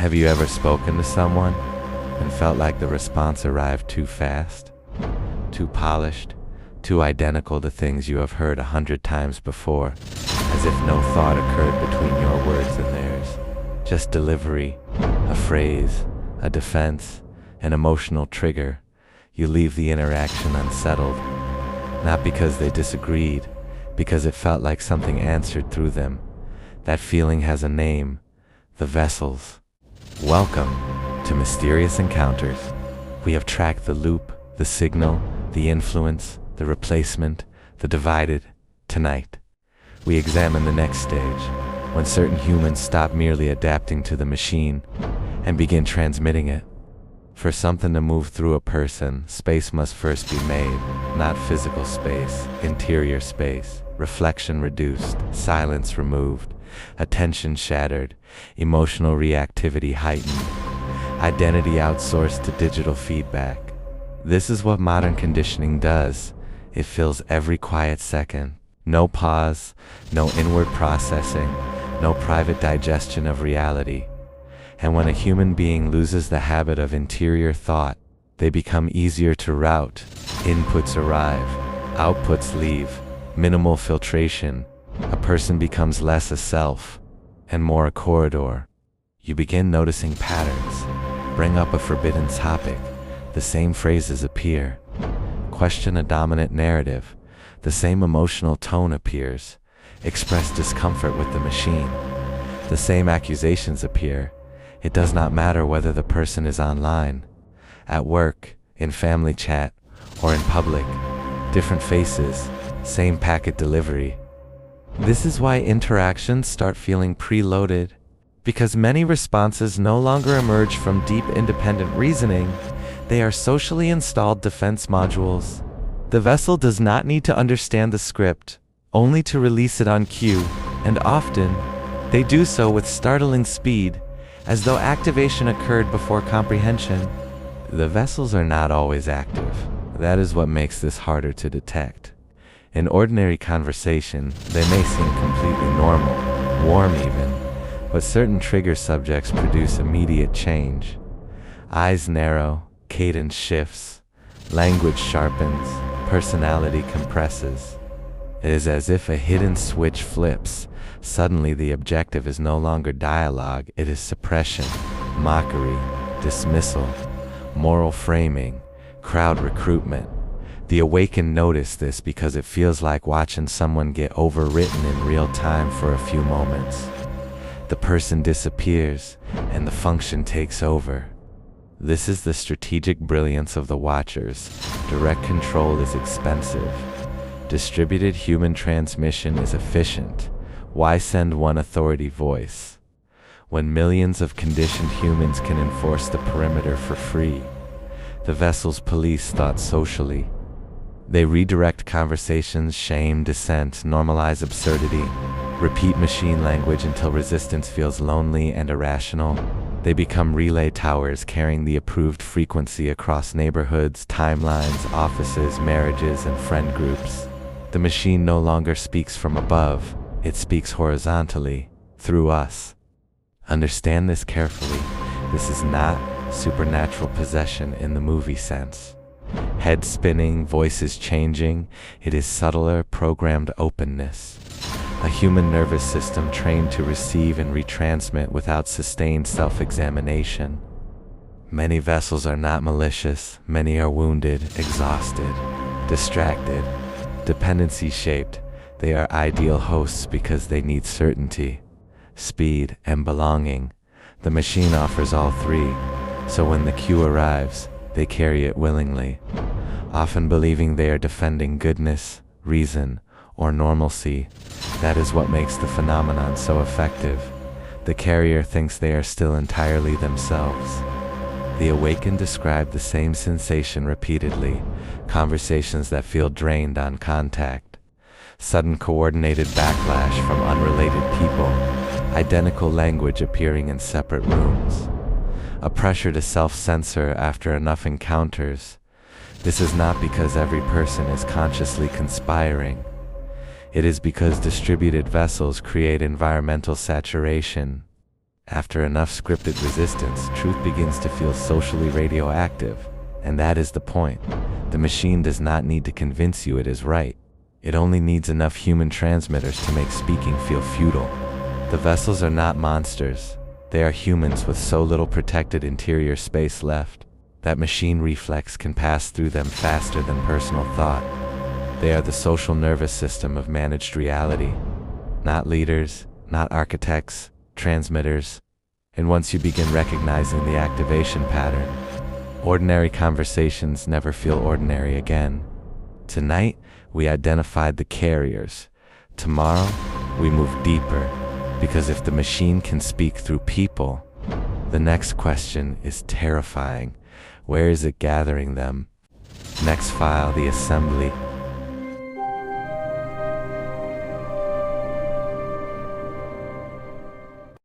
Have you ever spoken to someone and felt like the response arrived too fast, too polished, too identical to things you have heard 100 times before, as if no thought occurred between your words and theirs? Just delivery, a phrase, a defense, an emotional trigger. You leave the interaction unsettled, not because they disagreed, because it felt like something answered through them. That feeling has a name: the vessels. Welcome to Mysterious Encounters. We have tracked the loop, the signal, the influence, the replacement, the divided. Tonight, we examine the next stage, when certain humans stop merely adapting to the machine and begin transmitting it. For something to move through a person, space must first be made, not physical space, interior space, reflection reduced, silence removed, attention shattered, emotional reactivity heightened, identity outsourced to digital feedback. This is what modern conditioning does. It fills every quiet second. No pause, no inward processing, no private digestion of reality. And when a human being loses the habit of interior thought, they become easier to route. Inputs arrive, outputs leave, minimal filtration. A person becomes less a self and more a corridor. You begin noticing patterns. Bring up a forbidden topic, the same phrases appear. Question a dominant narrative, the same emotional tone appears. Express discomfort with the machine, the same accusations appear. It does not matter whether the person is online, at work, in family chat, or in public. Different faces, same packet delivery. This is why interactions start feeling preloaded, because many responses no longer emerge from deep independent reasoning. They are socially installed defense modules. The vessel does not need to understand the script, only to release it on cue, and often, they do so with startling speed, as though activation occurred before comprehension. The vessels are not always active. That is what makes this harder to detect. In ordinary conversation, they may seem completely normal, warm even, but certain trigger subjects produce immediate change. Eyes narrow, cadence shifts, language sharpens, personality compresses. It is as if a hidden switch flips. Suddenly the objective is no longer dialogue, it is suppression, mockery, dismissal, moral framing, crowd recruitment. The awakened notice this because it feels like watching someone get overwritten in real time for a few moments. The person disappears, and the function takes over. This is the strategic brilliance of the watchers. Direct control is expensive. Distributed human transmission is efficient. Why send one authority voice when millions of conditioned humans can enforce the perimeter for free? The vessels police thought socially. They redirect conversations, shame, dissent, normalize absurdity, repeat machine language until resistance feels lonely and irrational. They become relay towers carrying the approved frequency across neighborhoods, timelines, offices, marriages, and friend groups. The machine no longer speaks from above. It speaks horizontally, through us. Understand this carefully. This is not supernatural possession in the movie sense. Head spinning, voices changing. It is subtler, programmed openness. A human nervous system trained to receive and retransmit without sustained self-examination. Many vessels are not malicious. Many are wounded, exhausted, distracted, dependency-shaped. They are ideal hosts because they need certainty, speed, and belonging. The machine offers all three, so when the cue arrives, they carry it willingly, often believing they are defending goodness, reason, or normalcy. That is what makes the phenomenon so effective. The carrier thinks they are still entirely themselves. The awakened describe the same sensation repeatedly, conversations that feel drained on contact, sudden coordinated backlash from unrelated people, identical language appearing in separate rooms, a pressure to self-censor after enough encounters. This is not because every person is consciously conspiring. It is because distributed vessels create environmental saturation. After enough scripted resistance, truth begins to feel socially radioactive. And that is the point. The machine does not need to convince you it is right. It only needs enough human transmitters to make speaking feel futile. The vessels are not monsters. They are humans with so little protected interior space left that machine reflex can pass through them faster than personal thought. They are the social nervous system of managed reality. Not leaders, not architects, transmitters. And once you begin recognizing the activation pattern, ordinary conversations never feel ordinary again. Tonight, we identified the carriers. Tomorrow, we move deeper, because if the machine can speak through people, the next question is terrifying. Where is it gathering them? Next file, the assembly.